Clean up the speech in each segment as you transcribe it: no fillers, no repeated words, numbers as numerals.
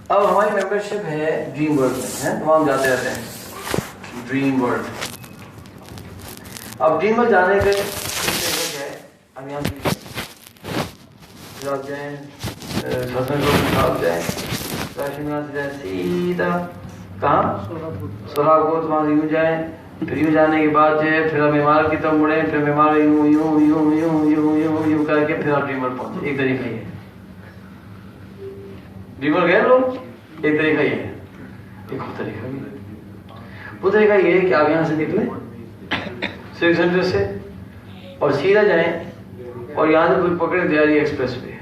अब हमारी मेंबरशिप है ड्रीम वर्ल्ड में, है तो हम जाते रहते हैं ड्रीम वर्ल्ड। अब ड्रीम वर्ल्ड जाने के है, अब यहाँ जाए सीधा कहाँ सोलापुर, वहाँ यूँ जाए, फिर यूँ जाने के बाद जो है फिर हम इमारत की तरफ मुड़े, फिर इमारत यूँ यूँ यूँ यूँ यूँ यूँ यूँ करके फिर आप ड्रीम वर्ल्ड पहुँचे। एक तरीका ही है, ड्रीम वर्ल्ड गए लोग, एक तरीका ही है। एक और तरीका भी है, वो तरीका ये है कि आप यहाँ से निकले सिविक सेंटर से और सीधा जाएं और यहाँ से फिर पकड़े दियारी एक्सप्रेस वे,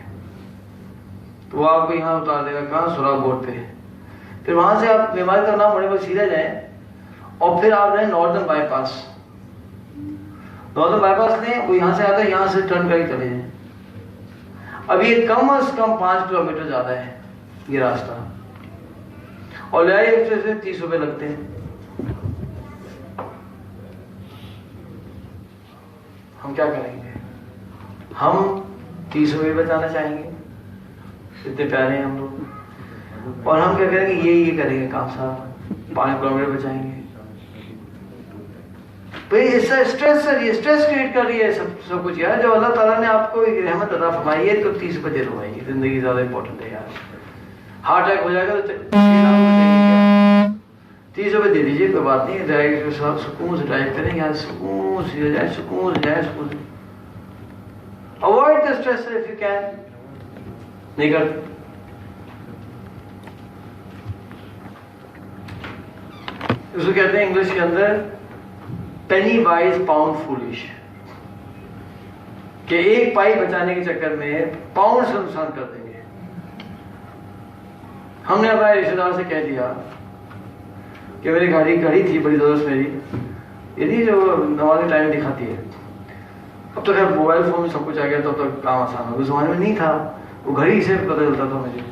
तो वो आपको यहाँ उतार देगा कहाँ, सुराग बोर्ड पे। फिर वहां से आप बीमारी का नाम होने पर सीधा जाएं और फिर आप जाए नॉर्दर्न बाईपास। नॉर्दर्न बाईपास लें, वो यहाँ से आता है, यहाँ से टर्न करके चले जाएं। अब ये कम से कम 5 किलोमीटर ज्यादा है ये रास्ता, और दियारी एक्सप्रेस में 30 रुपए लगते हैं। हम क्या करेंगे, हम 30 रुपये बचाना चाहेंगे, इतने प्यारे हैं हम लोग, और हम क्या करेंगे, ये करेंगे काम साहब, 5 किलोमीटर बचाएंगे। भाई इससे स्ट्रेस ये स्ट्रेस क्रिएट कर रही है सब कुछ यार। जो अल्लाह ताला ने आपको एक रहमत अता फरमाई है, तो 30 रुपये दे दो भाई, जिंदगी ज्यादा इंपॉर्टेंट है यार। हार्ट अटैक हो जाएगा तो 30 रुपये दे दीजिए, कोई बात नहीं, ड्राइव के साथ सुकून से ड्राइव करेंगे, यहाँ सुकून से जाए, सुकून से जाए, सुकून से। Avoid the stress if you can. नहीं कर, उसको कहते हैं इंग्लिश के अंदर पेनी वाइज पाउंड फूलिश, कि एक पाई बचाने के चक्कर में पाउंड से नुकसान कर देंगे। हमने अपने रिश्तेदार से कह दिया कि मेरी घड़ी थी बड़ी जबरदस्त मेरी, यदि जो नमाज टाइम दिखाती है। अब तो खैर मोबाइल फोन में सब कुछ आ गया, तब तो काम आसान हो, उस जमाने में नहीं था, वो घड़ी से पता चलता था मुझे।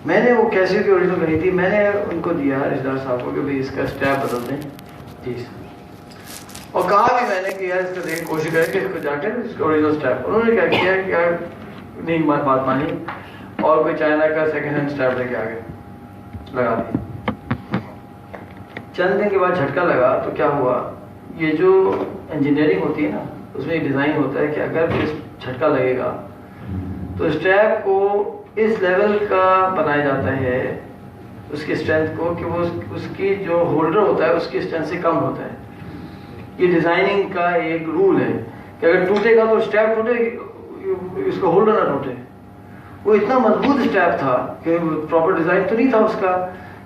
मैंने वो कैसे की ओरिजिनल घड़ी थी, मैंने उनको दिया रिश्तेदार साहब को कि भाई इसका स्टेप बदल दें जी, और कहा भी मैंने कि यार इसका देखिए कोशिश करें कि इसको जाके इसका ओरिजिनल स्टेप। उन्होंने क्या किया कि यार नहीं बात मानी, और कोई चाइना का सेकेंड हैंड स्टेप लेके आ गए, लगा दिया। चंद दिन के बाद झटका लगा, तो क्या हुआ, ये जो इंजीनियरिंग होती है ना, उसमें एक डिजाइन होता है कि अगर इस झटका लगेगा तो स्ट्रैप को इस लेवल का बनाया जाता है, उसकी स्ट्रेंथ को, कि वो उसकी जो होल्डर होता है उसकी स्ट्रेंथ से कम होता है। ये डिजाइनिंग का एक रूल है कि अगर टूटेगा तो स्ट्रैप टूटे, इसका होल्डर ना टूटे। वो इतना मजबूत स्ट्रैप था कि प्रॉपर डिजाइन तो नहीं था उसका,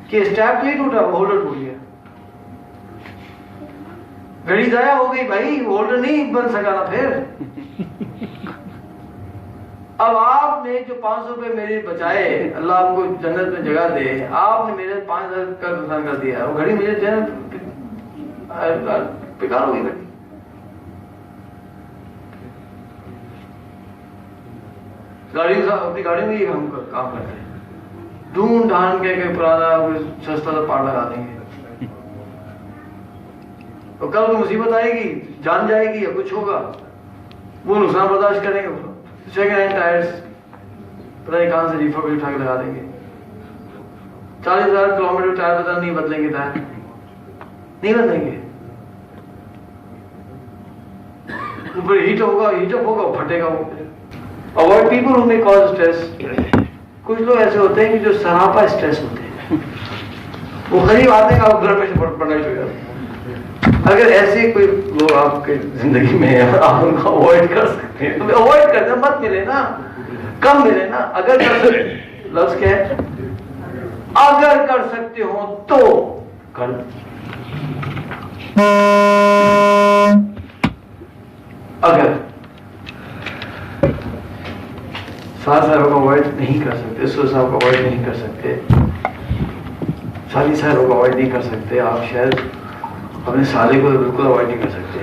कि स्ट्रैप नहीं टूटा, होल्डर टूट गया। घड़ी जाया हो गई भाई, होल्डर नहीं बन सका ना फिर। अब आपने जो 500 रुपए मेरे बचाए, अल्लाह आपको जन्नत में जगह दे, आपने मेरे 5000 का नुकसान कर दिया। वो घड़ी मुझे बेकार हो गई घड़ी। अपनी गाड़ी में ही हम काम करते हैं, ढूंढ ढांड के पुराना सस्ता सा पार्ट लगा देंगे, तो कल को मुसीबत आएगी, जान जाएगी या कुछ होगा, वो नुकसान बर्दाश्त करेंगे। सेकेंड हैंड टायर्स पता नहीं कहां से रिफर भी उठा के लगा देंगे। 40,000 किलोमीटर टायर पता नहीं बदलेंगे, टायर नहीं बदलेंगे। ऊपर हीटअप होगा, फटेगा वो। Avoid people who may cause stress. कुछ लोग ऐसे होते हैं कि जो सरापा स्ट्रेस होते हैं, वो गरीब आते हैं, आप घर में से पढ़ना शुरू कर। अगर ऐसे कोई लोग आपके जिंदगी में है, आप उनको अवॉइड कर सकते हैं, तो अवॉइड करना, मत मिले ना, कम मिले ना। अगर कर सकते, लफ्ज क्या है, अगर कर सकते हो तो कर। अगर साहब को अवॉइड नहीं कर सकते, साहब को अवॉइड नहीं कर सकते, साली साहब को अवॉइड नहीं कर सकते, आप शायद अपने साले को बिल्कुल अवॉइड नहीं कर सकते।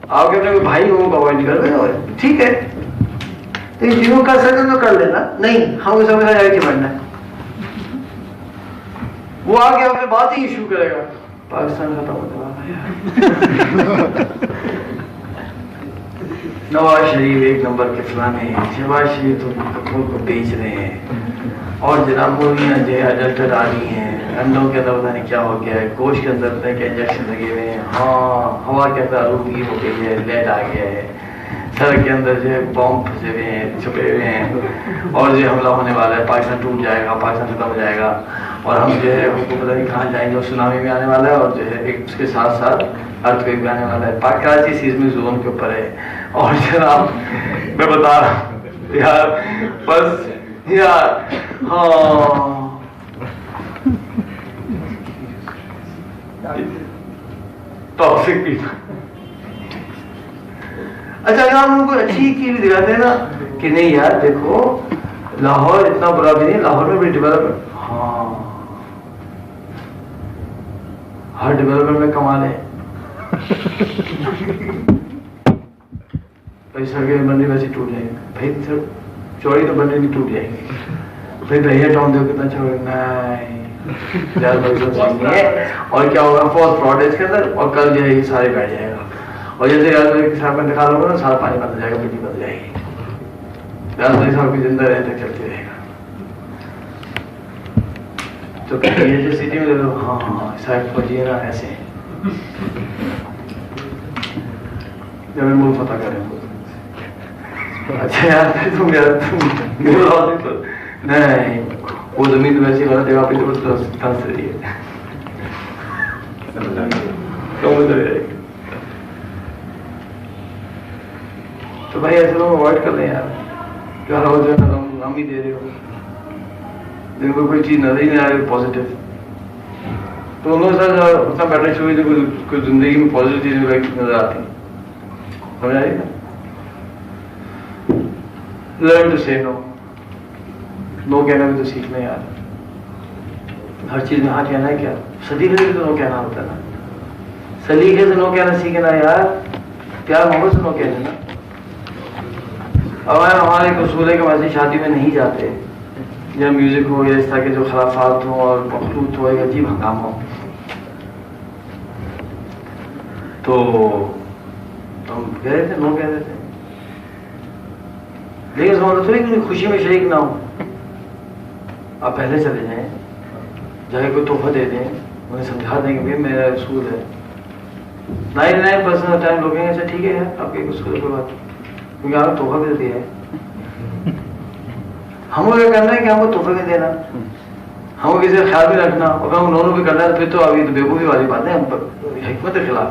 आपके अपने कोई भाई हो अवॉइड नहीं कर, ठीक है, तो जिनको कर सकते तो कर लेना, नहीं हम सब जाके चिमटना है। वो आगे अपने बात ही इशू करेगा, पाकिस्तान खत्म होने वाला है। नवाज शरीफ एक नंबर के फलाने हैं, शहबाज शरीफ तो कपूर को बेच रहे हैं, और जनाब मूवियाँ जो है अडल्टर आ रही हैं, अंडों के अंदर पता नहीं क्या हो गया है, गोश्त के अंदर पता नहीं क्या इंजेक्शन लगे हुए हैं, हाँ हवा के अंदर आलूगी हो गई है, लेड आ गया है, सड़क के अंदर जो है बॉम्ब फंसे हुए हैं, छुपे हुए हैं, और जो हमला होने वाला है, पाकिस्तान टूट जाएगा, पाकिस्तान खत्म हो जाएगा, और हम जो है हमको पता नहीं कहाँ जाएंगे, और सुनामी भी आने वाला है, और जो है एक उसके साथ साथ अर्थक्वेक भी आने वाला है। कराची सीज़मिक जोन के ऊपर है, और जनाब मैं बता रहा हूँ यार, बस यार हाँ टॉक्सिक पीपल। अच्छा अगर हम उनको अच्छी चीज दिखाते हैं ना कि नहीं यार देखो लाहौर इतना बुरा भी नहीं, लाहौर में भी डेवलपमेंट, हाँ हर डेवलपमेंट में कमाल है, भाई सड़कें बनने वैसे टूट जाएंगे, भाई सर चौड़ी तो बनने नहीं टूट जाएंगी, भाई भैया टाउन देखो कितना चौड़ी नहीं है, और क्या होगा फॉल्स फ्रॉड है इसके अंदर, और कल जो है ये सारे बैठ जाएगा, और जैसे यार साहब में दिखा लोगे ना सारा पानी बंद हो जाएगा, बिजली बंद जाएगी, यार साहब की जिंदा रहने तक चलते रहेगा। तो ये जो सिटी में देखो हाँ हाँ साइड पहुंचिए ना ऐसे जब मैं मुल्क पता करें। अच्छा यार तुम नहीं वो जमीन वैसी गलत जगह पे फंस रही है, तो भाई ऐसे लोग अवॉइड कर लें यार, क्या हो जो हम ही दे रहे हो, जिनको कोई चीज नजर ही नहीं आ रही पॉजिटिव, तो उन लोगों के साथ उतना बैठना शुरू हुई, कोई जिंदगी में पॉजिटिव चीजें नजर आती है, समझ आई ना। लर्न टू से नो, नो कहना भी तो सीखना यार, हर चीज में हाँ कहना है क्या, सलीके से तो नो कहना होता है ना, सलीके से नो कहना सीखना यार, प्यार मोहब्बत से नो कहना ना। अब हमारे एक उसूल है कि वैसे शादी में नहीं जाते जब म्यूजिक हो या इस तरह के जो खराफात हो और मखलूत हो, एक अजीब हंगामा हो, तो हम कह रहे थे नो कह रहे थे, लेकिन समझ थोड़ी कि खुशी में शरीक ना हो, आप पहले चले जाएं, जाके कोई तोहफा दे दें, उन्हें समझा दें कि भाई मेरा उसूल है, 99% टाइम लोग कहेंगे अच्छा ठीक है आपके उसूल कोई बात, क्योंकि आपने तोहफा भी दिया है। हमको क्या करना है कि हमको तोहफा भी देना, हमको किसी का ख्याल भी रखना, और हम उन्होंने भी करना है, फिर तो अभी तो बेवकूफ़ी वाली बात है, हम हिकमत के खिलाफ।